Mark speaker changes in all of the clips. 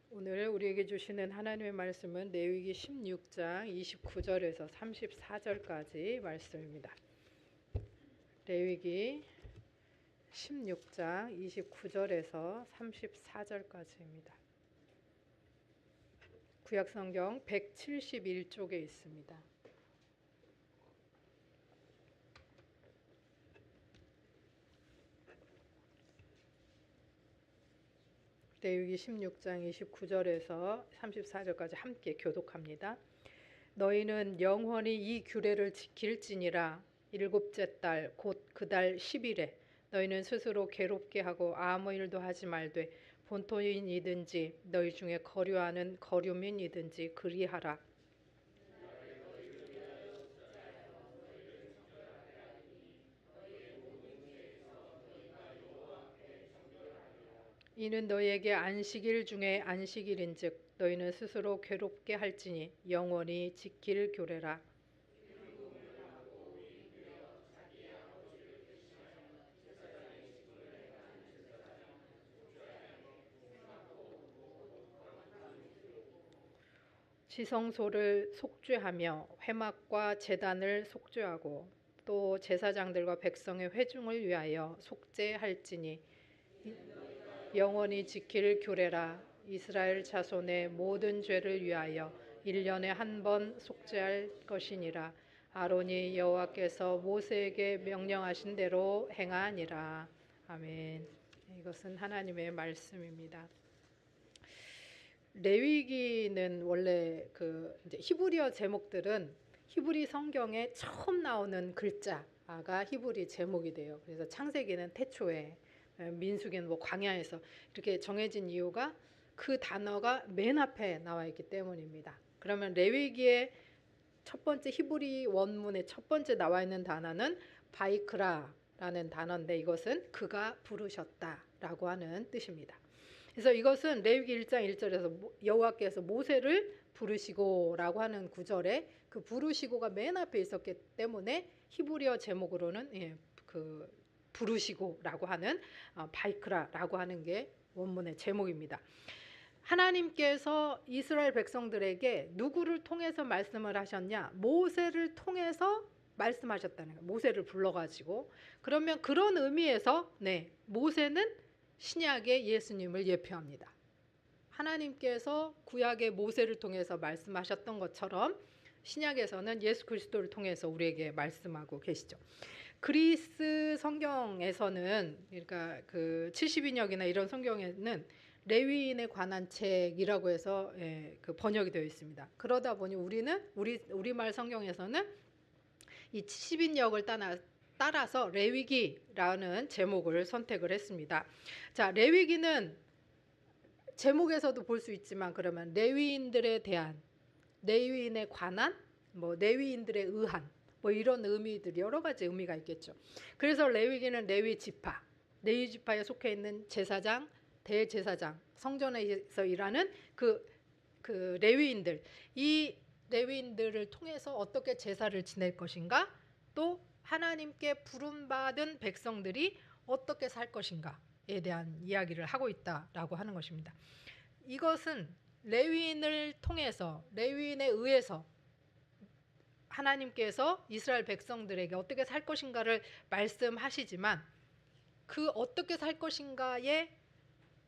Speaker 1: 오늘 우리에게 주시는 하나님의 말씀은 레위기 16장 29절에서 34절까지 말씀입니다. 레위기 16장 29절에서 34절까지입니다. 구약성경 171쪽에 있습니다. 레위기 16장 29절에서 34절까지 함께 교독합니다. 너희는 영원히 이 규례를 지킬지니라. 일곱째 달 곧 그 달 10일에 너희는 스스로 괴롭게 하고 아무 일도 하지 말되 본토인이든지 너희 중에 거류하는 거류민이든지 그리하라. 이는 너희에게 안식일 중에 안식일인즉 너희는 스스로 괴롭게 할지니 영원히 지킬 규례라. 지성소를 속죄하며 회막과 제단을 속죄하고 또 제사장들과 백성의 회중을 위하여 속죄할지니 영원히 지킬 규례라. 이스라엘 자손의 모든 죄를 위하여 1년에 한 번 속죄할 것이니라. 아론이 여호와께서 모세에게 명령하신 대로 행하니라. 아멘. 이것은 하나님의 말씀입니다. 레위기는 원래 이제 히브리어 제목들은 히브리 성경에 처음 나오는 글자가 히브리 제목이 돼요. 그래서 창세기는 태초에, 민수기는 광야에서 이렇게 정해진 이유가 그 단어가 맨 앞에 나와 있기 때문입니다. 그러면 레위기의 첫 번째 히브리 원문의 첫 번째 나와 있는 단어는 바이크라라는 단어인데 이것은 그가 부르셨다라고 하는 뜻입니다. 그래서 이것은 레위기 1장 1절에서 여호와께서 모세를 부르시고라고 하는 구절에 그 부르시고가 맨 앞에 있었기 때문에 히브리어 제목으로는 그 부르시고라고 하는 바이크라라고 하는 게 원문의 제목입니다. 하나님께서 이스라엘 백성들에게 누구를 통해서 말씀을 하셨냐? 모세를 통해서 말씀하셨다는 거예요. 모세를 불러가지고. 그러면 그런 의미에서 모세는 신약의 예수님을 예표합니다. 하나님께서 구약의 모세를 통해서 말씀하셨던 것처럼 신약에서는 예수 그리스도를 통해서 우리에게 말씀하고 계시죠. 그리스 성경에서는, 그러니까 그 70인역이나 이런 성경에는 레위인에 관한 책이라고 해서 그 번역이 되어 있습니다. 그러다 보니 우리말 성경에서는 이 70인역을 따라서 레위기라는 제목을 선택을 했습니다. 자, 레위기는 제목에서도 볼 수 있지만 그러면 레위인들에 대한, 레위인에 관한, 레위인들에 의한 이런 의미들이 여러 가지 의미가 있겠죠. 그래서 레위기는 레위 지파에 속해 있는 제사장, 대제사장, 성전에서 일하는 그 레위인들, 이 레위인들을 통해서 어떻게 제사를 지낼 것인가, 또 하나님께 부름받은 백성들이 어떻게 살 것인가에 대한 이야기를 하고 있다라고 하는 것입니다. 이것은 레위인을 통해서, 레위인에 의해서 하나님께서 이스라엘 백성들에게 어떻게 살 것인가를 말씀하시지만 그 어떻게 살 것인가의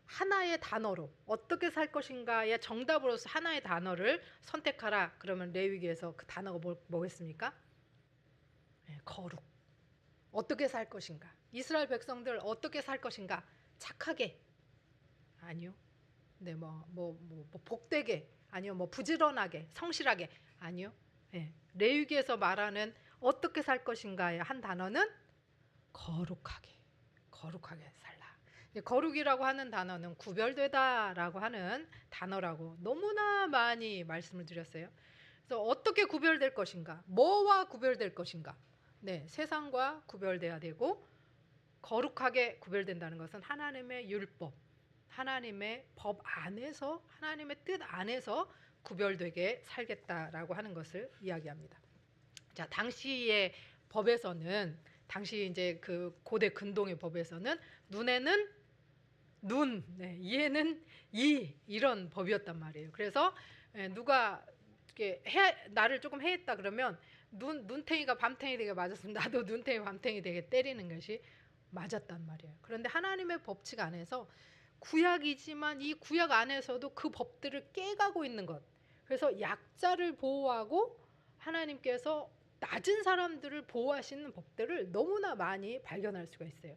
Speaker 1: 하나의 단어로, 어떻게 살 것인가의 정답으로서 하나의 단어를 선택하라. 그러면 레위기에서 그 단어가 뭐겠습니까? 거룩. 어떻게 살 것인가? 이스라엘 백성들 어떻게 살 것인가? 착하게? 아니요. 복되게? 아니요. 부지런하게? 성실하게? 아니요. 레위기에서 말하는 어떻게 살 것인가의 한 단어는 거룩하게 살라. 거룩이라고 하는 단어는 구별되다라고 하는 단어라고 너무나 많이 말씀을 드렸어요. 그래서 어떻게 구별될 것인가? 뭐와 구별될 것인가? 세상과 구별돼야 되고, 거룩하게 구별된다는 것은 하나님의 율법, 하나님의 법 안에서, 하나님의 뜻 안에서 구별되게 살겠다라고 하는 것을 이야기합니다. 자, 당시의 법에서는 당시 이제 그 고대 근동의 법에서는 눈에는 눈, 이에는 이 이런 법이었단 말이에요. 그래서 누가 이렇게 나를 조금 해했다 그러면 눈탱이가 밤탱이 되게 맞았으면 나도 눈탱이 밤탱이 되게 때리는 것이 맞았단 말이에요. 그런데 하나님의 법칙 안에서 구약이지만 이 구약 안에서도 그 법들을 깨가고 있는 것. 그래서 약자를 보호하고 하나님께서 낮은 사람들을 보호하시는 법들을 너무나 많이 발견할 수가 있어요.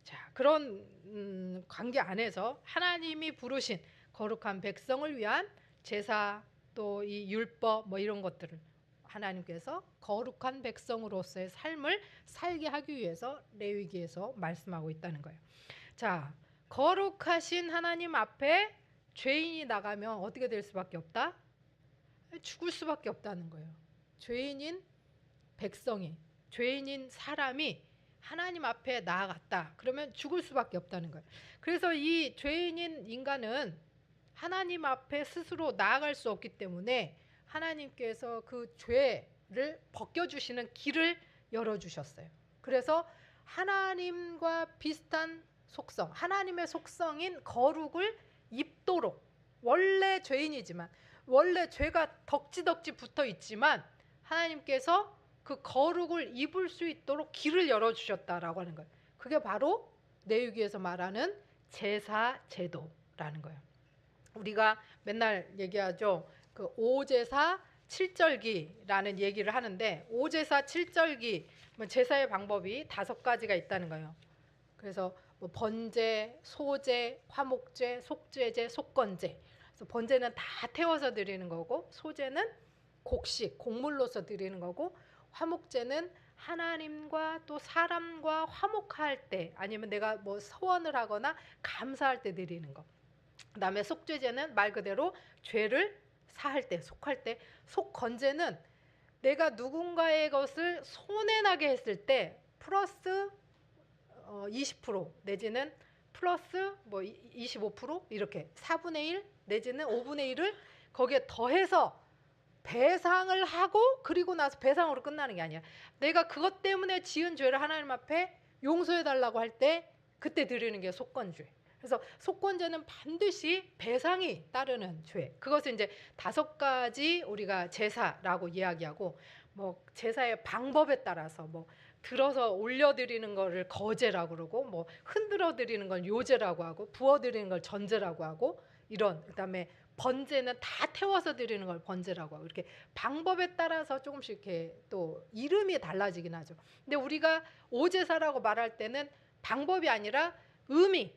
Speaker 1: 자, 그런 관계 안에서 하나님이 부르신 거룩한 백성을 위한 제사 또 이 율법 뭐 이런 것들을 하나님께서 거룩한 백성으로서의 삶을 살게 하기 위해서 레위기에서 말씀하고 있다는 거예요. 자, 거룩하신 하나님 앞에 죄인이 나가면 어떻게 될 수밖에 없다? 죽을 수밖에 없다는 거예요. 죄인인 백성이, 죄인인 사람이 하나님 앞에 나아갔다. 그러면 죽을 수밖에 없다는 거예요. 그래서 이 죄인인 인간은 하나님 앞에 스스로 나아갈 수 없기 때문에 하나님께서 그 죄를 벗겨주시는 길을 열어주셨어요. 그래서 하나님과 비슷한 속성, 하나님의 속성인 거룩을 입도록, 원래 죄인이지만 원래 죄가 덕지덕지 붙어 있지만 하나님께서 그 거룩을 입을 수 있도록 길을 열어주셨다라고 하는 거예요. 그게 바로 레위기에서 말하는 제사 제도라는 거예요. 우리가 맨날 얘기하죠. 그 오제사 7절기라는 얘기를 하는데 오제사 7절기 제사의 방법이 5가지가 있다는 거예요. 그래서 뭐 번제, 소제, 화목제, 속죄제, 속건제. 그래서 번제는 다 태워서 드리는 거고 소제는 곡식, 곡물로서 드리는 거고 화목제는 하나님과 또 사람과 화목할 때 아니면 내가 뭐 서원을 하거나 감사할 때 드리는 거. 그다음에 속죄제는 말 그대로 죄를 사할 때, 속할 때. 속건제는 내가 누군가의 것을 손해나게 했을 때 플러스 20% 내지는 플러스 뭐 25% 이렇게 4분의 1 내지는 5분의 1을 거기에 더해서 배상을 하고 그리고 나서 배상으로 끝나는 게 아니야. 내가 그것 때문에 지은 죄를 하나님 앞에 용서해 달라고 할 때 그때 드리는 게 속건죄. 그래서 속건죄는 반드시 배상이 따르는 죄. 그것을 이제 5가지 우리가 제사라고 이야기하고 뭐 제사의 방법에 따라서 뭐 들어서 올려드리는 거를 거제라고 그러고 뭐 흔들어 드리는 걸 요제라고 하고 부어 드리는 걸 전제라고 하고 이런 그다음에 번제는 다 태워서 드리는 걸 번제라고 하고 이렇게 방법에 따라서 조금씩 이렇게 또 이름이 달라지긴 하죠. 근데 우리가 오제사라고 말할 때는 방법이 아니라 의미,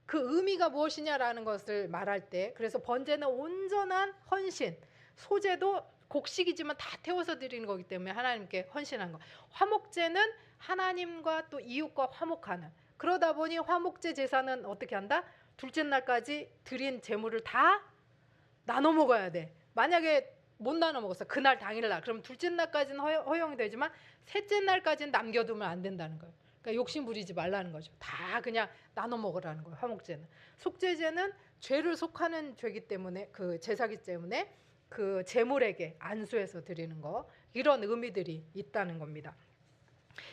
Speaker 1: 그 의미가 무엇이냐라는 것을 말할 때 그래서 번제는 온전한 헌신, 소제도 곡식이지만 다 태워서 드리는 거기 때문에 하나님께 헌신한 거. 화목제는 하나님과 또 이웃과 화목하는. 그러다 보니 화목제 제사는 어떻게 한다? 둘째 날까지 드린 제물을 다 나눠 먹어야 돼. 만약에 못 나눠 먹었어. 그날 당일날. 그럼 둘째 날까지는 허용이 되지만 셋째 날까지는 남겨두면 안 된다는 거예요. 그러니까 욕심 부리지 말라는 거죠. 다 그냥 나눠 먹으라는 거예요. 화목제는. 속죄제는 죄를 속하는 죄기 때문에 그 제사기 때문에 그 제물에게 안수해서 드리는 거 이런 의미들이 있다는 겁니다.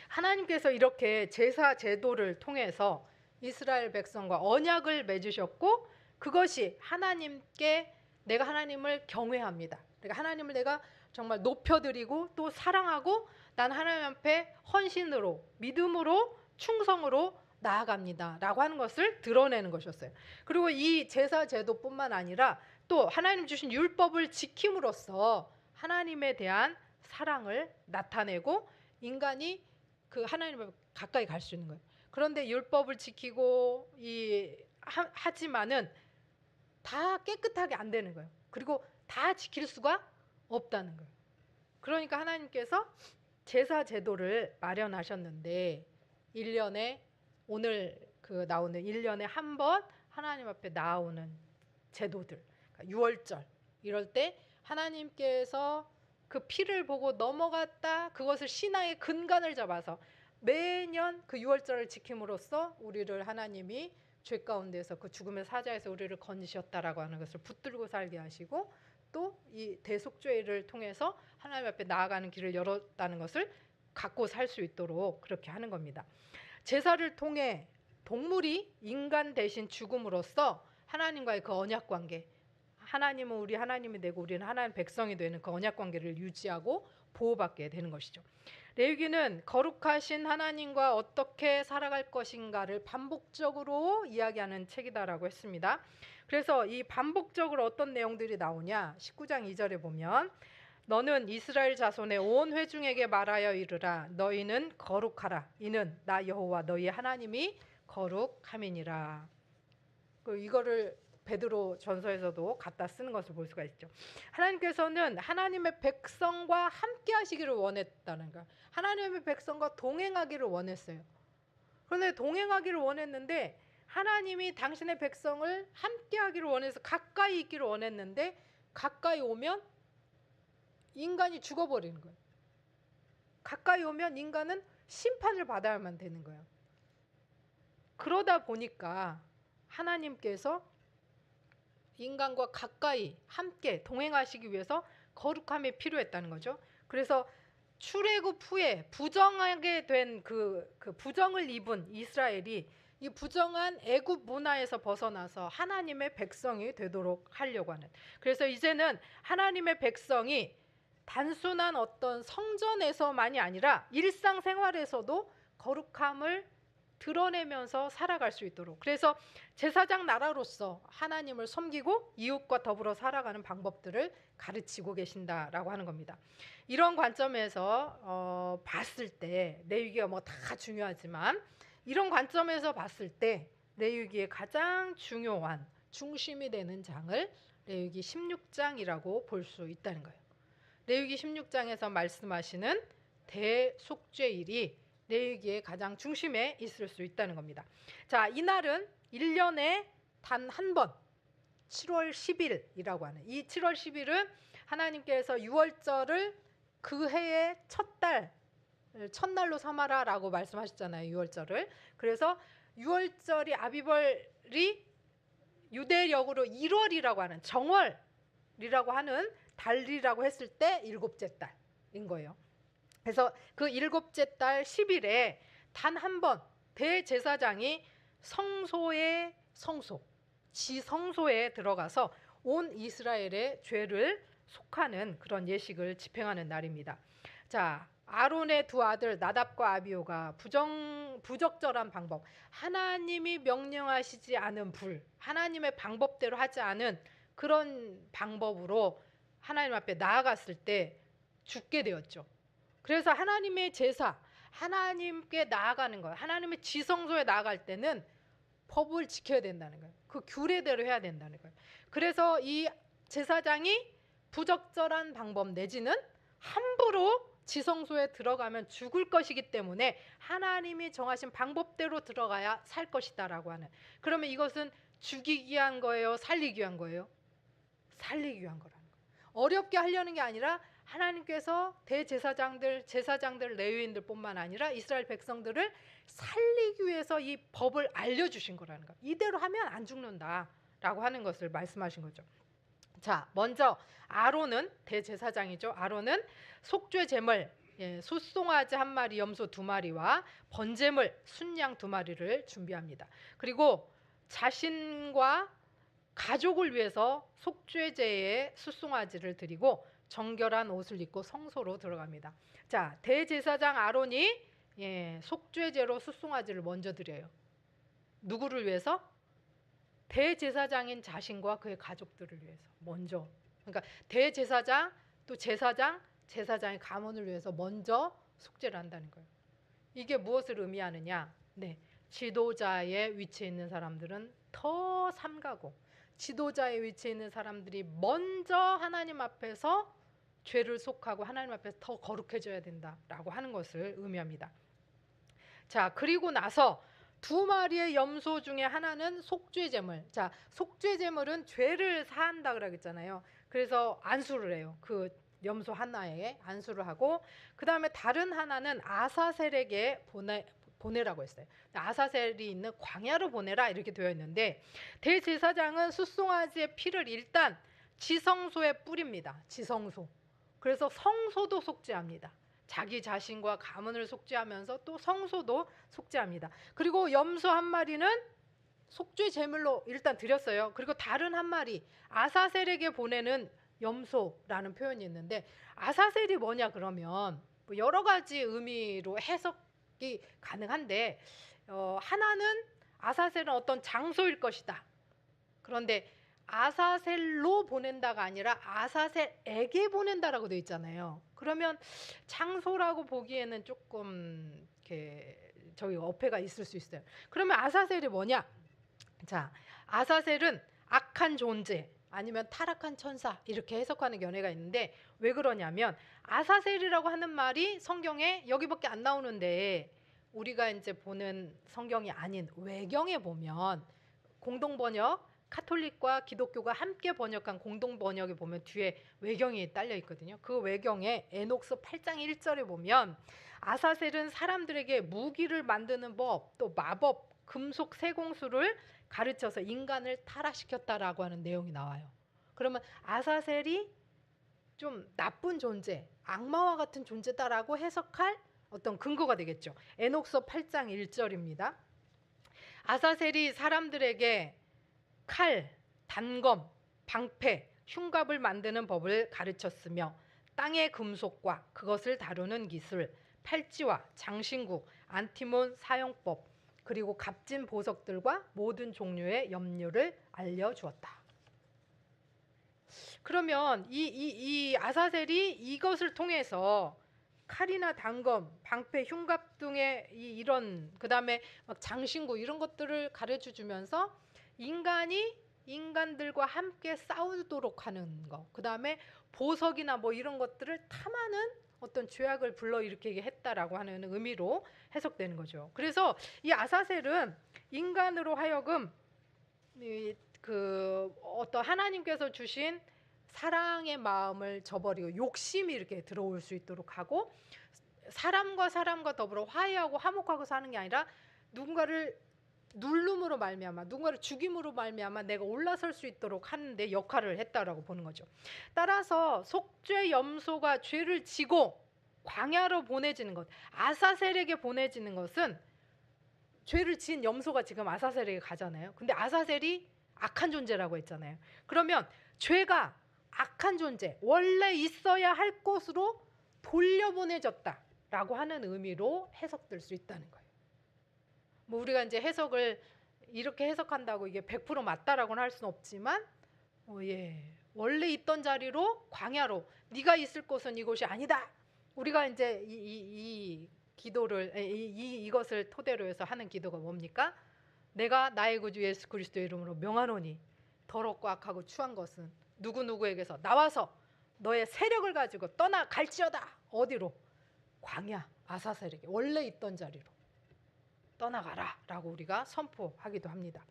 Speaker 1: 하나님께서 이렇게 제사 제도를 통해서 이스라엘 백성과 언약을 맺으셨고 그것이 하나님께 내가 하나님을 경외합니다. 그러니까 하나님을 내가 정말 높여드리고 또 사랑하고 난 하나님 앞에 헌신으로 믿음으로 충성으로 나아갑니다 라고 하는 것을 드러내는 것이었어요. 그리고 이 제사 제도뿐만 아니라 또 하나님 주신 율법을 지킴으로써 하나님에 대한 사랑을 나타내고 인간이 그 하나님을 가까이 갈 수 있는 거예요. 그런데 율법을 지키고 하지만은 다 깨끗하게 안 되는 거예요. 그리고 다 지킬 수가 없다는 거예요. 그러니까 하나님께서 제사 제도를 마련하셨는데 1년에 오늘 그 나오는 1년에 한 번 하나님 앞에 나오는 제도들 그러니까 유월절 이럴 때 하나님께서 그 피를 보고 넘어갔다 그것을 신앙의 근간을 잡아서 매년 그 유월절을 지킴으로써 우리를 하나님이 죄 가운데서 그 죽음의 사자에서 우리를 건지셨다라고 하는 것을 붙들고 살게 하시고 또 이 대속죄를 통해서 하나님 앞에 나아가는 길을 열었다는 것을 갖고 살 수 있도록 그렇게 하는 겁니다. 제사를 통해 동물이 인간 대신 죽음으로써 하나님과의 그 언약 관계, 하나님은 우리 하나님이 되고 우리는 하나님 백성이 되는 그 언약 관계를 유지하고 보호받게 되는 것이죠. 레위기는 거룩하신 하나님과 어떻게 살아갈 것인가를 반복적으로 이야기하는 책이다라고 했습니다. 그래서 이 반복적으로 어떤 내용들이 나오냐, 19장 2절에 보면 너는 이스라엘 자손의 온 회중에게 말하여 이르라. 너희는 거룩하라. 이는 나 여호와 너희 하나님이 거룩함이니라. 이거를 베드로 전서에서도 갖다 쓰는 것을 볼 수가 있죠. 하나님께서는 하나님의 백성과 함께 하시기를 원했다는 거예요. 하나님의 백성과 동행하기를 원했어요. 그런데 동행하기를 원했는데 하나님이 당신의 백성을 함께 하기를 원해서 가까이 있기를 원했는데 가까이 오면 인간이 죽어버리는 거예요. 가까이 오면 인간은 심판을 받아야만 되는 거예요. 그러다 보니까 하나님께서 인간과 가까이 함께 동행하시기 위해서 거룩함이 필요했다는 거죠. 그래서 출애굽 후에 부정하게 된 그 부정을 입은 이스라엘이 이 부정한 애굽 문화에서 벗어나서 하나님의 백성이 되도록 하려고 하는, 그래서 이제는 하나님의 백성이 단순한 어떤 성전에서만이 아니라 일상생활에서도 거룩함을 드러내면서 살아갈 수 있도록, 그래서 제사장 나라로서 하나님을 섬기고 이웃과 더불어 살아가는 방법들을 가르치고 계신다라고 하는 겁니다. 이런 관점에서 봤을 때 레위기가 뭐 다 중요하지만 이런 관점에서 봤을 때 레위기의 가장 중요한 중심이 되는 장을 레위기 16장이라고 볼 수 있다는 거예요. 레위기 16장에서 말씀하시는 대속죄일이 레위기의 가장 중심에 있을 수 있다는 겁니다. 자, 이날은 1년에 단 한 번 7월 10일이라고 하는, 이 7월 10일은 하나님께서 유월절을 그 해의 첫날로 삼아라라고 말씀하셨잖아요. 유월절을. 그래서 유월절이 아비벌이 유대력으로 1월이라고 하는 정월이라고 하는 달이라고 했을 때 일곱째 달인 거예요. 그래서 그 일곱째 달 10일에 단 한 번 대제사장이 성소의 성소, 지성소에 들어가서 온 이스라엘의 죄를 속하는 그런 예식을 집행하는 날입니다. 자, 아론의 두 아들 나답과 아비후가 부적절한 방법, 하나님이 명령하시지 않은 불, 하나님의 방법대로 하지 않은 그런 방법으로 하나님 앞에 나아갔을 때 죽게 되었죠. 그래서 하나님의 제사, 하나님께 나아가는 거예요. 하나님의 지성소에 나아갈 때는 법을 지켜야 된다는 거예요. 그 규례대로 해야 된다는 거예요. 그래서 이 제사장이 부적절한 방법 내지는 함부로 지성소에 들어가면 죽을 것이기 때문에 하나님이 정하신 방법대로 들어가야 살 것이다라고 하는, 그러면 이것은 죽이기 위한 거예요? 살리기 위한 거예요? 살리기 위한 거라는 거예요. 어렵게 하려는 게 아니라 하나님께서 대제사장들, 제사장들, 레위인들뿐만 아니라 이스라엘 백성들을 살리기 위해서 이 법을 알려주신 거라는 거예요. 이대로 하면 안 죽는다라고 하는 것을 말씀하신 거죠. 자, 먼저 아론은 대제사장이죠. 아론은 속죄 제물, 숫송아지 한 마리, 염소 두 마리와 번제물 순양 두 마리를 준비합니다. 그리고 자신과 가족을 위해서 속죄제에 숫송아지를 드리고 정결한 옷을 입고 성소로 들어갑니다. 자, 대제사장 아론이 속죄제로 숫송아지를 먼저 드려요. 누구를 위해서? 대제사장인 자신과 그의 가족들을 위해서 먼저. 그러니까 대제사장, 또 제사장, 제사장의 가문을 위해서 먼저 속죄를 한다는 거예요. 이게 무엇을 의미하느냐? 네, 지도자의 위치에 있는 사람들은 더 삼가고, 지도자의 위치에 있는 사람들이 먼저 하나님 앞에서 죄를 속하고 하나님 앞에서 더 거룩해져야 된다라고 하는 것을 의미합니다. 자, 그리고 나서 두 마리의 염소 중에 하나는 속죄제물. 자, 속죄제물은 죄를 사한다 그러겠잖아요. 그래서 안수를 해요. 그 염소 하나에 안수를 하고, 그 다음에 다른 하나는 아사셀에게 보내라고 했어요. 아사셀이 있는 광야로 보내라 이렇게 되어 있는데, 대제사장은 숫송아지의 피를 일단 지성소에 뿌립니다. 지성소. 그래서 성소도 속죄합니다. 자기 자신과 가문을 속죄하면서 또 성소도 속죄합니다. 그리고 염소 한 마리는 속죄 제물로 일단 드렸어요. 그리고 다른 한 마리 아사셀에게 보내는 염소라는 표현이 있는데, 아사셀이 뭐냐 그러면 뭐 여러 가지 의미로 해석이 가능한데, 하나는 아사셀은 어떤 장소일 것이다. 그런데 아사셀로 보낸다가 아니라 아사셀에게 보낸다라고 되어 있잖아요. 그러면 장소라고 보기에는 조금 이렇게 저기 어폐가 있을 수 있어요. 그러면 아사셀이 뭐냐? 자, 아사셀은 악한 존재 아니면 타락한 천사 이렇게 해석하는 견해가 있는데, 왜 그러냐면 아사셀이라고 하는 말이 성경에 여기밖에 안 나오는데, 우리가 이제 보는 성경이 아닌 외경에 보면 공동 번역, 카톨릭과 기독교가 함께 번역한 공동 번역에 보면 뒤에 외경이 딸려 있거든요. 그 외경에 에녹스 8장 1절에 보면 아사셀은 사람들에게 무기를 만드는 법, 또 마법, 금속 세공수를 가르쳐서 인간을 타락시켰다라고 하는 내용이 나와요. 그러면 아사셀이 좀 나쁜 존재, 악마와 같은 존재다라고 해석할 어떤 근거가 되겠죠. 에녹서 8장 1절입니다. 아사셀이 사람들에게 칼, 단검, 방패, 흉갑을 만드는 법을 가르쳤으며 땅의 금속과 그것을 다루는 기술, 팔찌와 장신구, 안티몬 사용법, 그리고 값진 보석들과 모든 종류의 염료를 알려주었다. 그러면 이 아사셀이 이것을 통해서 칼이나 단검, 방패, 흉갑 등의 이런, 그다음에 막 장신구 이런 것들을 가르쳐 주면서 인간이 인간들과 함께 싸우도록 하는 거, 그다음에 보석이나 뭐 이런 것들을 탐하는 어떤 죄악을 불러일으키게 했다라고 하는 의미로 해석되는 거죠. 그래서 이 아사셀은 인간으로 하여금 그 어떤 하나님께서 주신 사랑의 마음을 저버리고 욕심이 이렇게 들어올 수 있도록 하고, 사람과 더불어 화해하고 화목하고 사는 게 아니라 누군가를 누름으로 말미암아, 누군가를 죽임으로 말미암아 내가 올라설 수 있도록 하는데 역할을 했다라고 보는 거죠. 따라서 속죄 염소가 죄를 지고 광야로 보내지는 것, 아사셀에게 보내지는 것은, 죄를 지은 염소가 지금 아사셀에게 가잖아요. 근데 아사셀이 악한 존재라고 했잖아요. 그러면 죄가 악한 존재, 원래 있어야 할 곳으로 돌려보내졌다라고 하는 의미로 해석될 수 있다는 거예요. 뭐 우리가 이제 해석을 이렇게 해석한다고 이게 100% 맞다라고는 할 수는 없지만, 원래 있던 자리로 광야로, 네가 있을 곳은 이곳이 아니다. 우리가 이제 이 기도를 이것을 토대로 해서 하는 기도가 뭡니까? 내가 나의 구주 예수 그리스도의 이름으로 명하노니 더럽고 악하고 추한 것은 누구누구에게서 나와서 너의 세력을 가지고 떠나갈지어다. 어디로? 광야 아사셀에게 원래 있던 자리로 떠나가라 라고 우리가 선포하기도 합니다.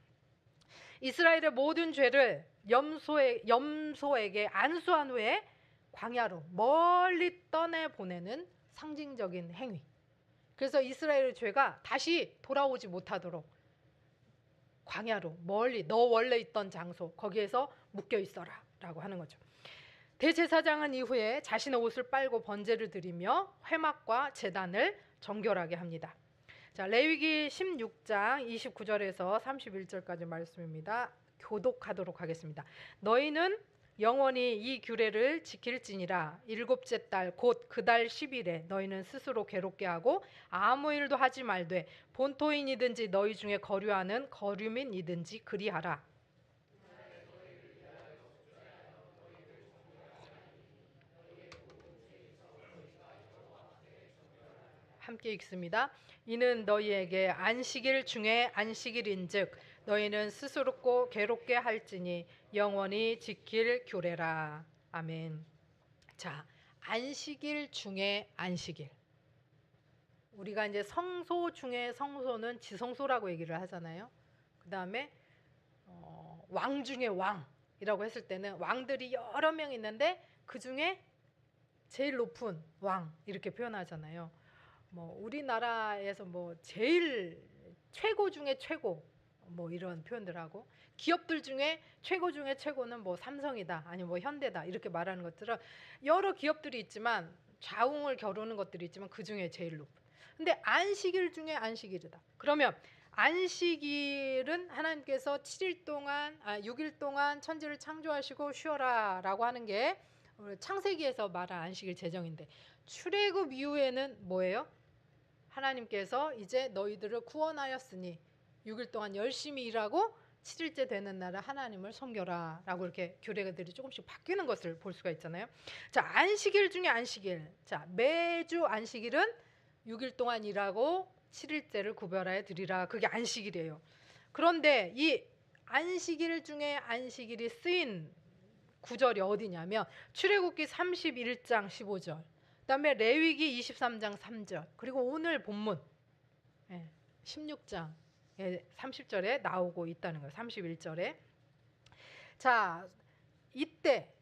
Speaker 1: 이스라엘의 모든 죄를 염소에게 안수한 후에 광야로 멀리 떠내보내는 상징적인 행위. 그래서 이스라엘의 죄가 다시 돌아오지 못하도록 광야로 멀리, 너 원래 있던 장소 거기에서 묶여 있어라 라고 하는 거죠. 대제사장은 이후에 자신의 옷을 빨고 번제를 드리며 회막과 제단을 정결하게 합니다. 자, 레위기 16장 29절에서 31절까지 말씀입니다. 교독하도록 하겠습니다. 너희는 영원히 이 규례를 지킬지니라. 일곱째 달 곧 그 달 10일에 너희는 스스로 괴롭게 하고 아무 일도 하지 말되 본토인이든지 너희 중에 거류하는 거류민이든지 그리하라. 함께 읽습니다. 이는 너희에게 안식일 중에 안식일인즉 너희는 스스로 괴롭게 할지니 영원히 지킬 규례라. 아멘. 자, 안식일 중에 안식일. 우리가 이제 성소 중에 성소는 지성소라고 얘기를 하잖아요. 그 다음에 왕 중에 왕이라고 했을 때는 왕들이 여러 명 있는데 그 중에 제일 높은 왕 이렇게 표현하잖아요. 뭐 우리나라에서 뭐 제일 최고 중에 최고 뭐 이런 표현들 하고, 기업들 중에 최고는 뭐 삼성이다 아니면 뭐 현대다 이렇게 말하는 것처럼 여러 기업들이 있지만 좌웅을 겨루는 것들이 있지만 그 중에 제일 높은. 근데 안식일 중에 안식일이다. 그러면 안식일은 하나님께서 6일 동안 천지를 창조하시고 쉬어라라고 하는 게 창세기에서 말한 안식일 제정인데, 출애굽 이후에는 뭐예요? 하나님께서 이제 너희들을 구원하였으니 6일 동안 열심히 일하고 7일째 되는 날에 하나님을 섬겨라 라고 이렇게 규례들이 조금씩 바뀌는 것을 볼 수가 있잖아요. 자, 안식일 중에 안식일. 자, 매주 안식일은 6일 동안 일하고 7일째를 구별하여 드리라. 그게 안식일이에요. 그런데 이 안식일 중에 안식일이 쓰인 구절이 어디냐면 출애굽기 31장 15절, 그다음에 레위기 23장 3절, 그리고 오늘 본문 16장 30절에 나오고 있다는 거예요. 31절에. 자, 이때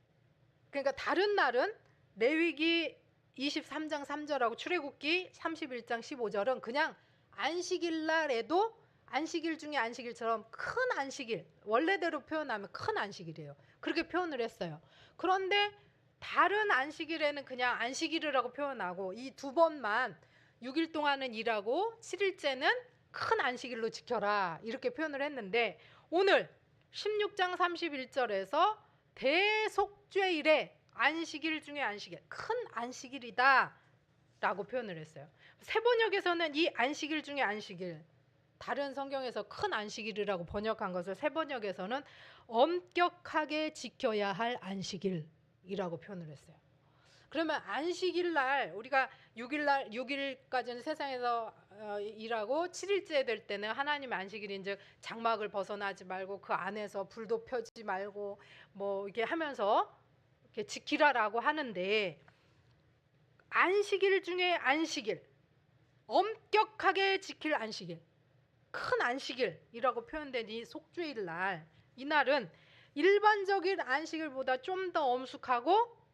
Speaker 1: 그러니까 다른 날은 레위기 23장 3절하고 출애굽기 31장 15절은 그냥 안식일 날에도 안식일 중에 안식일처럼 큰 안식일, 원래대로 표현하면 큰 안식일이에요. 그렇게 표현을 했어요. 그런데 다른 안식일에는 그냥 안식일이라고 표현하고 이 두 번만 6일 동안은 일하고 7일째는 큰 안식일로 지켜라 이렇게 표현을 했는데, 오늘 16장 31절에서 대속죄일에 안식일 중에 안식일, 큰 안식일이다 라고 표현을 했어요. 세번역에서는 이 안식일 중에 안식일, 다른 성경에서 큰 안식일이라고 번역한 것을 세번역에서는 엄격하게 지켜야 할 안식일이라고 표현을 했어요. 그러면 안식일 날 우리가 6일까지는 세상에서 일하고 7일째 될 때는 하나님의 안식일인즉 장막을 벗어나지 말고 그 안에서 불도 펴지 말고 뭐 이렇게 하면서 이렇게 지키라라고 하는데, 안식일 중에 안식일, 엄격하게 지킬 안식일, 큰 안식일이라고 표현된 이 속죄일 날, 이 날은 일반적인 안식일보다 좀 더 엄숙하고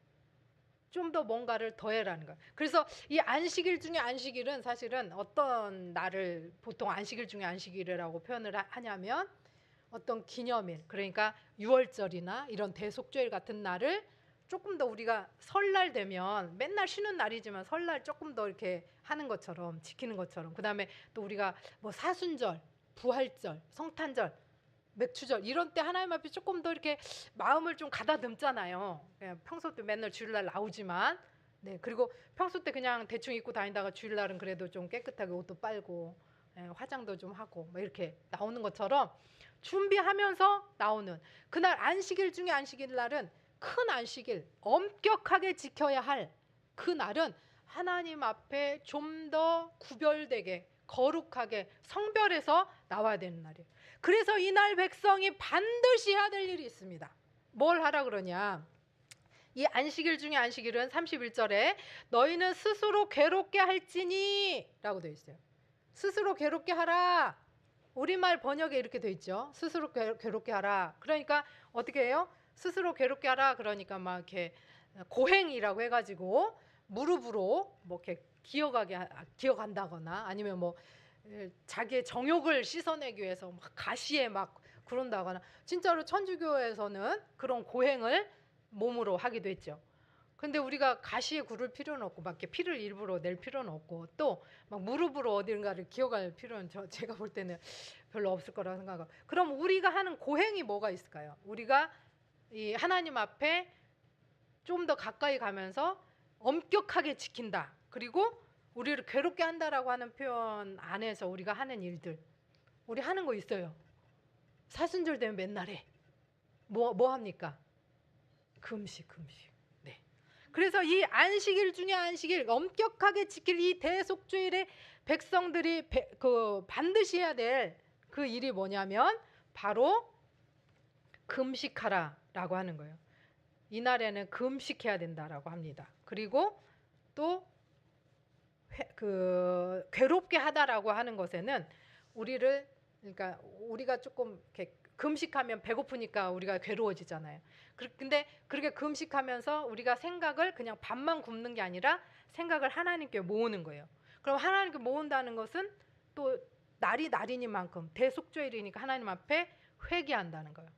Speaker 1: 좀 더 뭔가를 더해라는 거예요. 그래서 이 안식일 중에 안식일은 사실은 어떤 날을 보통 안식일 중에 안식일이라고 표현을 하냐면 어떤 기념일, 그러니까 유월절이나 이런 대속죄일 같은 날을 조금 더 우리가 설날 되면 맨날 쉬는 날이지만 설날 조금 더 이렇게 하는 것처럼 지키는 것처럼, 그 다음에 또 우리가 뭐 사순절, 부활절, 성탄절, 맥추절 이런 때 하나님 앞에 조금 더 이렇게 마음을 좀 가다듬잖아요. 평소 때 맨날 주일날 나오지만, 그리고 평소 때 그냥 대충 입고 다니다가 주일날은 그래도 좀 깨끗하게 옷도 빨고 화장도 좀 하고 뭐 이렇게 나오는 것처럼 준비하면서 나오는 그날 안식일 중에 안식일 날은 큰 안식일, 엄격하게 지켜야 할 그 날은 하나님 앞에 좀 더 구별되게 거룩하게 성별해서 나와야 되는 날이에요. 그래서 이날 백성이 반드시 해야 될 일이 있습니다. 뭘 하라 그러냐? 이 안식일 중에 안식일은 31절에 너희는 스스로 괴롭게 할지니 라고 되어 있어요. 스스로 괴롭게 하라. 우리말 번역에 이렇게 되어 있죠. 스스로 괴롭게 하라. 그러니까 어떻게 해요? 스스로 괴롭게 하라. 그러니까 막 이렇게 고행이라고 해가지고 무릎으로 뭐 이렇게 기어간다거나 아니면 뭐 자기의 정욕을 씻어내기 위해서 막 가시에 막 그런다거나, 진짜로 천주교에서는 그런 고행을 몸으로 하기도 했죠. 근데 우리가 가시에 구를 필요는 없고 막 이렇게 피를 일부러 낼 필요는 없고 또 막 무릎으로 어딘가를 기어갈 필요는 제가 볼 때는 별로 없을 거라고 생각하고, 그럼 우리가 하는 고행이 뭐가 있을까요? 우리가 이 하나님 앞에 좀 더 가까이 가면서 엄격하게 지킨다, 그리고 우리를 괴롭게 한다라고 하는 표현 안에서 우리가 하는 일들, 우리 하는 거 있어요. 사순절 되면 맨날 해. 뭐 합니까? 금식. 네. 그래서 이 안식일 중에 안식일, 엄격하게 지킬 이 대속죄일에 백성들이 반드시 해야 될 그 일이 뭐냐면 바로 금식하라라고 하는 거예요. 이날에는 금식해야 된다라고 합니다. 그리고 또 괴롭게 하다라고 하는 것에는 그러니까 우리가 조금 이렇게 금식하면 배고프니까 우리가 괴로워지잖아요. 근데 그렇게 금식하면서 우리가 생각을 그냥 밥만 굶는 게 아니라 생각을 하나님께 모으는 거예요. 그럼 하나님께 모은다는 것은 또 날이니만큼 대속죄일이니까 하나님 앞에 회개한다는 거예요.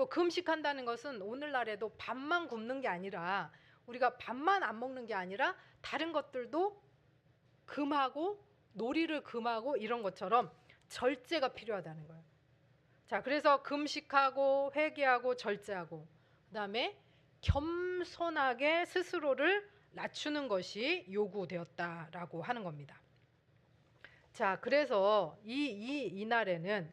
Speaker 1: 금식한다는 것은 오늘날에도 밥만 굶는 게 아니라 우리가 밥만 안 먹는 게 아니라 다른 것들도 금하고 놀이를 금하고 이런 것처럼 절제가 필요하다는 거예요. 자, 그래서 금식하고 회개하고 절제하고 그다음에 겸손하게 스스로를 낮추는 것이 요구되었다라고 하는 겁니다. 자, 그래서 이날에는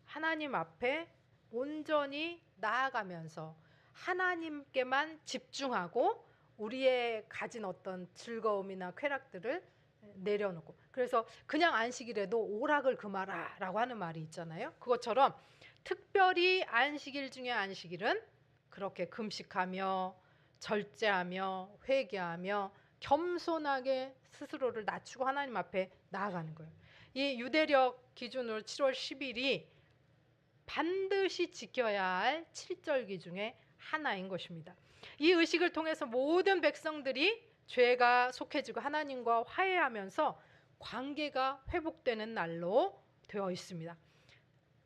Speaker 1: 하나님 앞에 온전히 나아가면서 하나님께만 집중하고 우리의 가진 어떤 즐거움이나 쾌락들을 내려놓고, 그래서 그냥 안식일에도 오락을 금하라 라고 하는 말이 있잖아요. 그것처럼 특별히 안식일 중에 안식일은 그렇게 금식하며 절제하며 회개하며 겸손하게 스스로를 낮추고 하나님 앞에 나아가는 거예요. 이 유대력 기준으로 7월 10일이 반드시 지켜야 할 7절기 중에 하나인 것입니다. 이 의식을 통해서 모든 백성들이 죄가 속해지고 하나님과 화해하면서 관계가 회복되는 날로 되어 있습니다.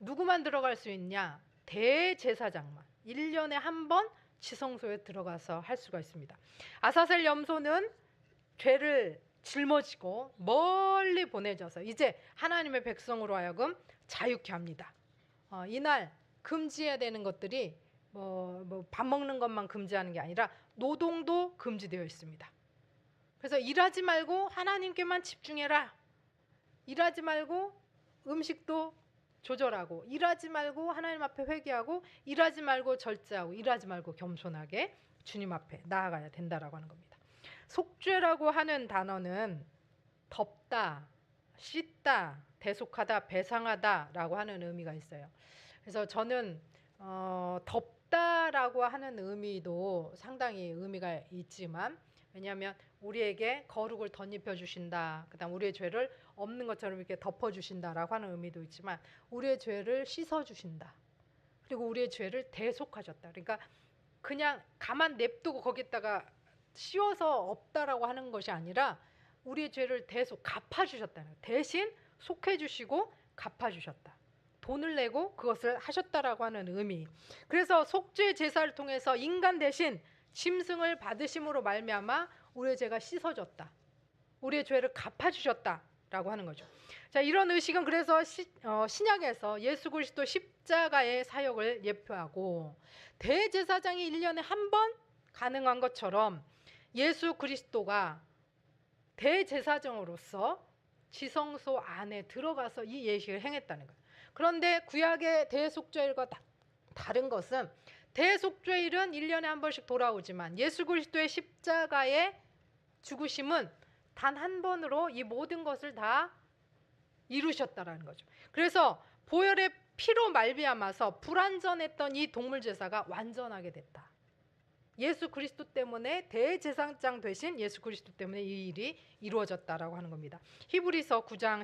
Speaker 1: 누구만 들어갈 수 있냐? 대제사장만 1년에 한 번 지성소에 들어가서 할 수가 있습니다. 아사셀 염소는 죄를 짊어지고 멀리 보내져서 이제 하나님의 백성으로 하여금 자유케 합니다. 이날 금지해야 되는 것들이 밥 먹는 것만 금지하는 게 아니라 노동도 금지되어 있습니다. 그래서 일하지 말고 하나님께만 집중해라. 일하지 말고 음식도 조절하고, 일하지 말고 하나님 앞에 회개하고, 일하지 말고 절제하고, 일하지 말고 겸손하게 주님 앞에 나아가야 된다라고 하는 겁니다. 속죄라고 하는 단어는 덮다, 씻다, 대속하다, 배상하다라고 하는 의미가 있어요. 그래서 저는 덮다라고 하는 의미도 상당히 의미가 있지만, 왜냐하면 우리에게 거룩을 덧입혀 주신다, 그다음 우리의 죄를 없는 것처럼 이렇게 덮어 주신다라고 하는 의미도 있지만, 우리의 죄를 씻어 주신다, 그리고 우리의 죄를 대속하셨다. 그러니까 그냥 가만 냅두고 거기다가 씌워서 없다라고 하는 것이 아니라 우리의 죄를 갚아주셨다는 거예요. 대신 속해주시고 갚아주셨다. 돈을 내고 그것을 하셨다라고 하는 의미. 그래서 속죄 제사를 통해서 인간 대신 짐승을 받으심으로 말미암아 우리의 죄가 씻어졌다, 우리의 죄를 갚아주셨다라고 하는 거죠. 자, 이런 의식은 그래서 신약에서 예수 그리스도 십자가의 사역을 예표하고, 대제사장이 1년에 한 번 가능한 것처럼 예수 그리스도가 대제사장으로서 지성소 안에 들어가서 이 예식을 행했다는 거예요. 그런데 구약의 대속죄일과 다른 것은, 대속죄일은 1년에 한 번씩 돌아오지만 예수 그리스도의 십자가의 죽으심은 단 한 번으로 이 모든 것을 다 이루셨다라는 거죠. 그래서 보혈의 피로 말미암아서 불완전했던 이 동물 제사가 완전하게 됐다. 예수 그리스도 때문에 대제사장 되신 예수 그리스도 때문에 이 일이 이루어졌다라고 하는 겁니다. 히브리서 9장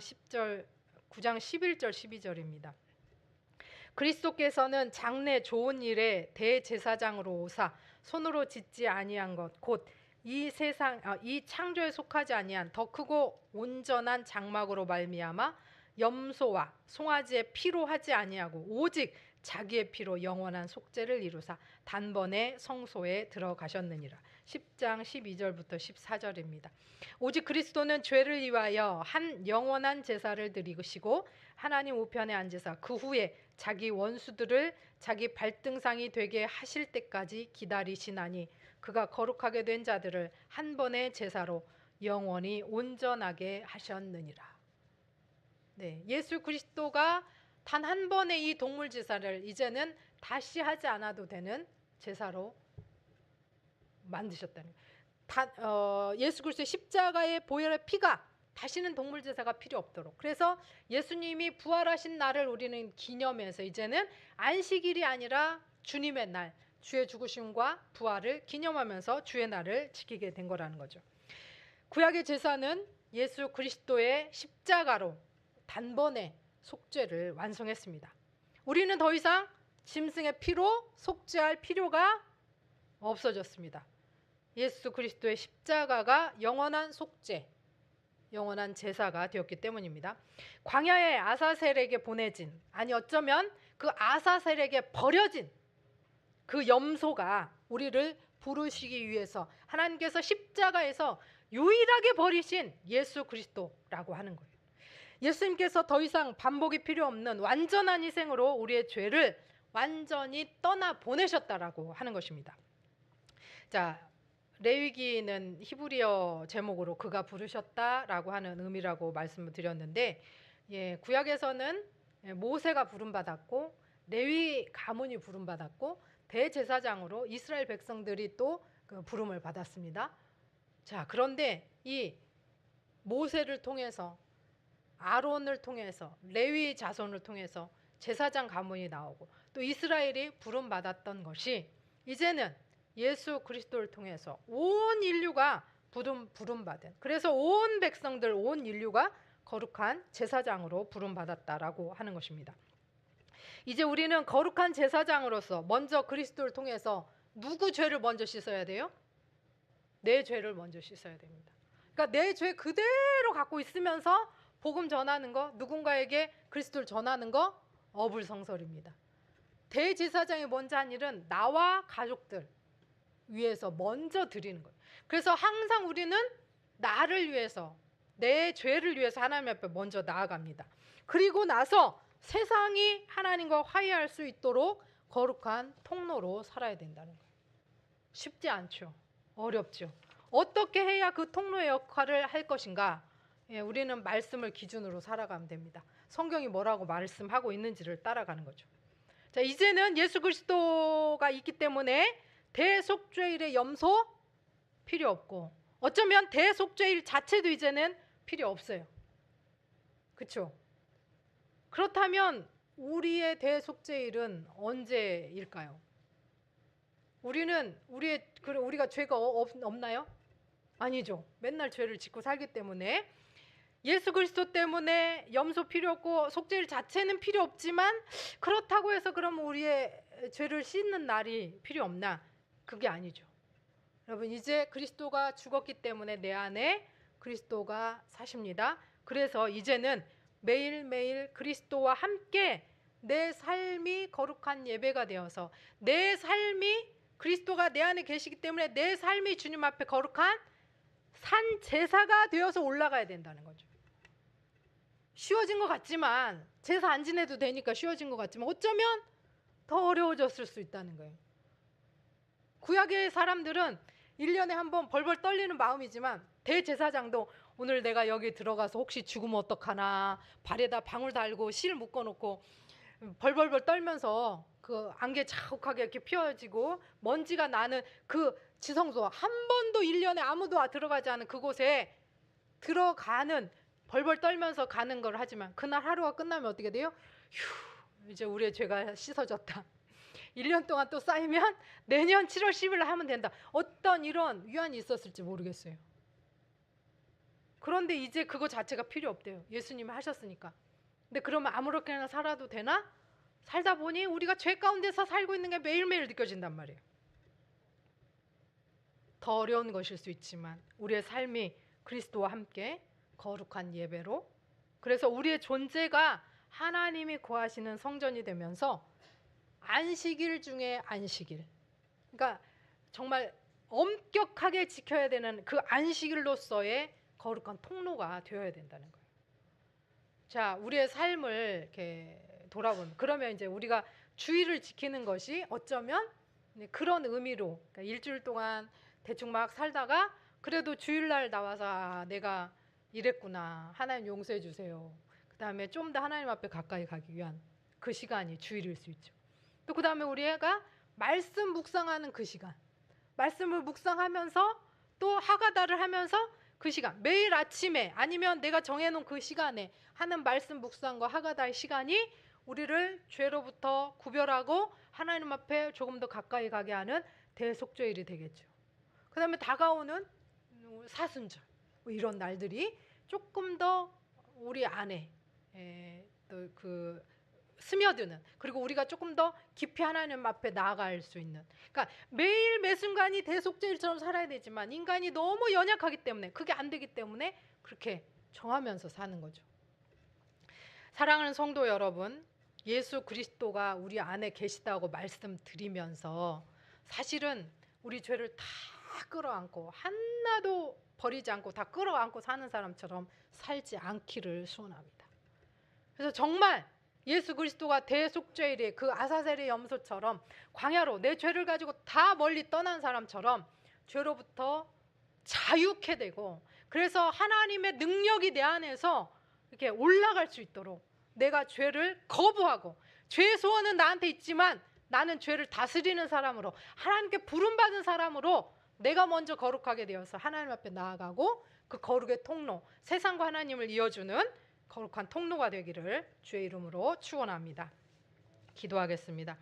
Speaker 1: 11절 12절입니다. 그리스도께서는 장래 좋은 일에 대제사장으로 오사 손으로 짓지 아니한 것 곧 이 창조에 속하지 아니한 더 크고 온전한 장막으로 말미암아 염소와 송아지의 피로 하지 아니하고 오직 자기의 피로 영원한 속죄를 이루사 단번에 성소에 들어가셨느니라. 10장 12절부터 14절입니다. 오직 그리스도는 죄를 위하여 한 영원한 제사를 드리시고 하나님 우편에 앉으사 그 후에 자기 원수들을 자기 발등상이 되게 하실 때까지 기다리시나니 그가 거룩하게 된 자들을 한 번의 제사로 영원히 온전하게 하셨느니라. 네, 예수 그리스도가 단 한 번의 이 동물 제사를 이제는 다시 하지 않아도 되는 제사로 만드셨다는 거예요. 예수 그리스도의 십자가의 보혈의 피가 다시는 동물 제사가 필요 없도록, 그래서 예수님이 부활하신 날을 우리는 기념해서 이제는 안식일이 아니라 주님의 날, 주의 죽으심과 부활을 기념하면서 주의 날을 지키게 된 거라는 거죠. 구약의 제사는 예수 그리스도의 십자가로 단번에 속죄를 완성했습니다. 우리는 더 이상 짐승의 피로 속죄할 필요가 없어졌습니다. 예수 그리스도의 십자가가 영원한 속죄, 영원한 제사가 되었기 때문입니다. 광야의 아사셀에게 보내진, 아니 어쩌면 그 아사셀에게 버려진 그 염소가 우리를 부르시기 위해서 하나님께서 십자가에서 유일하게 버리신 예수 그리스도라고 하는 거예요. 예수님께서 더 이상 반복이 필요 없는 완전한 희생으로 우리의 죄를 완전히 떠나 보내셨다라고 하는 것입니다. 자, 레위기는 히브리어 제목으로 그가 부르셨다라고 하는 의미라고 말씀을 드렸는데, 구약에서는 모세가 부름받았고 레위 가문이 부름받았고 대제사장으로 이스라엘 백성들이 또 그 부름을 받았습니다. 자, 그런데 이 모세를 통해서, 아론을 통해서, 레위 자손을 통해서 제사장 가문이 나오고 또 이스라엘이 부름받았던 것이 이제는 예수 그리스도를 통해서 온 인류가 부름받은, 그래서 온 백성들, 온 인류가 거룩한 제사장으로 부름받았다라고 하는 것입니다. 이제 우리는 거룩한 제사장으로서 먼저 그리스도를 통해서 누구 죄를 먼저 씻어야 돼요? 내 죄를 먼저 씻어야 됩니다. 그러니까 내 죄 그대로 갖고 있으면서 복음 전하는 거, 누군가에게 그리스도를 전하는 거 어불성설입니다. 대제사장이 먼저 한 일은 나와 가족들 위해서 먼저 드리는 거예요. 그래서 항상 우리는 나를 위해서, 내 죄를 위해서 하나님 앞에 먼저 나아갑니다. 그리고 나서 세상이 하나님과 화해할 수 있도록 거룩한 통로로 살아야 된다는 거예요. 쉽지 않죠. 어렵죠. 어떻게 해야 그 통로의 역할을 할 것인가? 우리는 말씀을 기준으로 살아가면 됩니다. 성경이 뭐라고 말씀하고 있는지를 따라가는 거죠. 자, 이제는 예수 그리스도가 있기 때문에 대속죄일의 염소 필요 없고, 어쩌면 대속죄일 자체도 이제는 필요 없어요. 그렇죠? 그렇다면 우리의 대속죄일은 언제일까요? 우리가 죄가 없나요? 아니죠. 맨날 죄를 짓고 살기 때문에 예수 그리스도 때문에 염소 필요 없고 속죄일 자체는 필요 없지만, 그렇다고 해서 그럼 우리의 죄를 씻는 날이 필요 없나? 그게 아니죠. 여러분, 이제 그리스도가 죽었기 때문에 내 안에 그리스도가 사십니다. 그래서 이제는 매일매일 그리스도와 함께 내 삶이 거룩한 예배가 되어서, 내 삶이 그리스도가 내 안에 계시기 때문에 내 삶이 주님 앞에 거룩한 산 제사가 되어서 올라가야 된다는 거죠. 쉬워진 것 같지만, 제사 안 지내도 되니까 쉬워진 것 같지만 어쩌면 더 어려워졌을 수 있다는 거예요. 구약의 사람들은 1년에 한 번 벌벌 떨리는 마음이지만, 대제사장도 오늘 내가 여기 들어가서 혹시 죽으면 어떡하나, 발에다 방울 달고 실 묶어놓고 벌벌벌 떨면서 그 안개 자욱하게 이렇게 피어지고 먼지가 나는 그 지성소, 한 번도 1년에 아무도 들어가지 않은 그곳에 들어가는, 벌벌 떨면서 가는 걸 하지만 그날 하루가 끝나면 어떻게 돼요? 휴, 이제 우리의 죄가 씻어졌다. 1년 동안 또 쌓이면 내년 7월 10일 하면 된다. 어떤 이런 위안이 있었을지 모르겠어요. 그런데 이제 그거 자체가 필요 없대요. 예수님이 하셨으니까. 근데 그러면 아무렇게나 살아도 되나? 살다 보니 우리가 죄 가운데서 살고 있는 게 매일매일 느껴진단 말이에요. 더 어려운 것일 수 있지만 우리의 삶이 그리스도와 함께 거룩한 예배로, 그래서 우리의 존재가 하나님이 거하시는 성전이 되면서 안식일 중에 안식일, 그러니까 정말 엄격하게 지켜야 되는 그 안식일로서의 거룩한 통로가 되어야 된다는 거예요. 자, 우리의 삶을 이렇게 돌아보면, 그러면 이제 우리가 주의를 지키는 것이 어쩌면 그런 의미로, 그러니까 일주일 동안 대충 막 살다가 그래도 주일날 나와서 내가 이랬구나, 하나님 용서해 주세요, 그 다음에 좀 더 하나님 앞에 가까이 가기 위한 그 시간이 주일일 수 있죠. 또 그 다음에 우리가 말씀 묵상하는 그 시간, 말씀을 묵상하면서 또 하가다를 하면서 그 시간, 매일 아침에 아니면 내가 정해놓은 그 시간에 하는 말씀 묵상과 하가다의 시간이 우리를 죄로부터 구별하고 하나님 앞에 조금 더 가까이 가게 하는 대속죄일이 되겠죠. 그 다음에 다가오는 사순절, 이런 날들이 조금 더 우리 안에 또 그 스며드는, 그리고 우리가 조금 더 깊이 하나님 앞에 나아갈 수 있는, 그러니까 매일 매 순간이 대속죄일처럼 살아야 되지만 인간이 너무 연약하기 때문에 그게 안 되기 때문에 그렇게 정하면서 사는 거죠. 사랑하는 성도 여러분, 예수 그리스도가 우리 안에 계시다고 말씀드리면서 사실은 우리 죄를 다 끌어안고 하나도 버리지 않고 다 끌어안고 사는 사람처럼 살지 않기를 소원합니다. 그래서 정말 예수 그리스도가 대속죄일의 그 아사셀의 염소처럼 광야로 내 죄를 가지고 다 멀리 떠난 사람처럼 죄로부터 자유케 되고, 그래서 하나님의 능력이 내 안에서 이렇게 올라갈 수 있도록 내가 죄를 거부하고, 죄의 소원은 나한테 있지만 나는 죄를 다스리는 사람으로, 하나님께 부름받은 사람으로 내가 먼저 거룩하게 되어서 하나님 앞에 나아가고 그 거룩의 통로, 세상과 하나님을 이어주는 거룩한 통로가 되기를 주의 이름으로 축원합니다. 기도하겠습니다.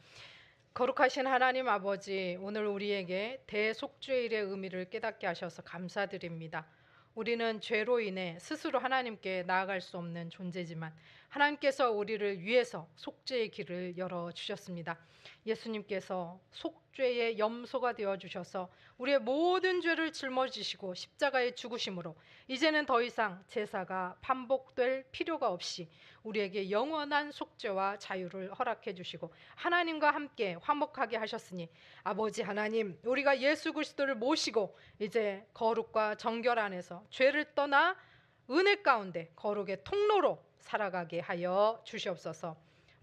Speaker 1: 거룩하신 하나님 아버지, 오늘 우리에게 대속죄일의 의미를 깨닫게 하셔서 감사드립니다. 우리는 죄로 인해 스스로 하나님께 나아갈 수 없는 존재지만 하나님께서 우리를 위해서 속죄의 길을 열어주셨습니다. 예수님께서 속죄의 염소가 되어주셔서 우리의 모든 죄를 짊어지시고 십자가에 죽으심으로 이제는 더 이상 제사가 반복될 필요가 없이 우리에게 영원한 속죄와 자유를 허락해 주시고 하나님과 함께 화목하게 하셨으니, 아버지 하나님, 우리가 예수 그리스도를 모시고 이제 거룩과 정결 안에서 죄를 떠나 은혜 가운데 거룩의 통로로 살아가게 하여 주시옵소서.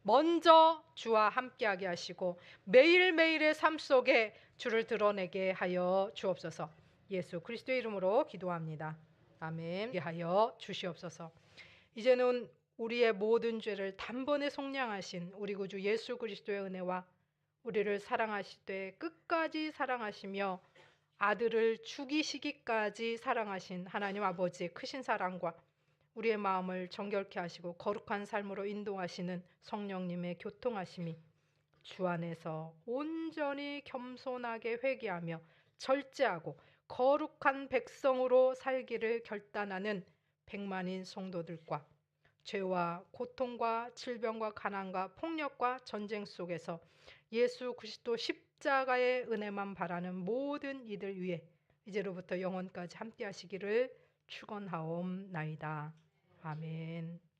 Speaker 1: 먼저 주와 함께하게 하시고 매일매일의 삶 속에 주를 드러내게 하여 주옵소서. 예수 그리스도의 이름으로 기도합니다. 아멘. 하여 주시옵소서. 이제는 우리의 모든 죄를 단번에 속량하신 우리 구주 예수 그리스도의 은혜와 우리를 사랑하시되 끝까지 사랑하시며 아들을 죽이시기까지 사랑하신 하나님 아버지의 크신 사랑과 우리의 마음을 정결케 하시고 거룩한 삶으로 인도하시는 성령님의 교통하심이 주 안에서 온전히 겸손하게 회개하며 절제하고 거룩한 백성으로 살기를 결단하는 백만인 성도들과 죄와 고통과 질병과 가난과 폭력과 전쟁 속에서 예수 그리스도 십자가의 은혜만 바라는 모든 이들 위해 이제로부터 영원까지 함께 하시기를 축원하옵나이다. 아멘.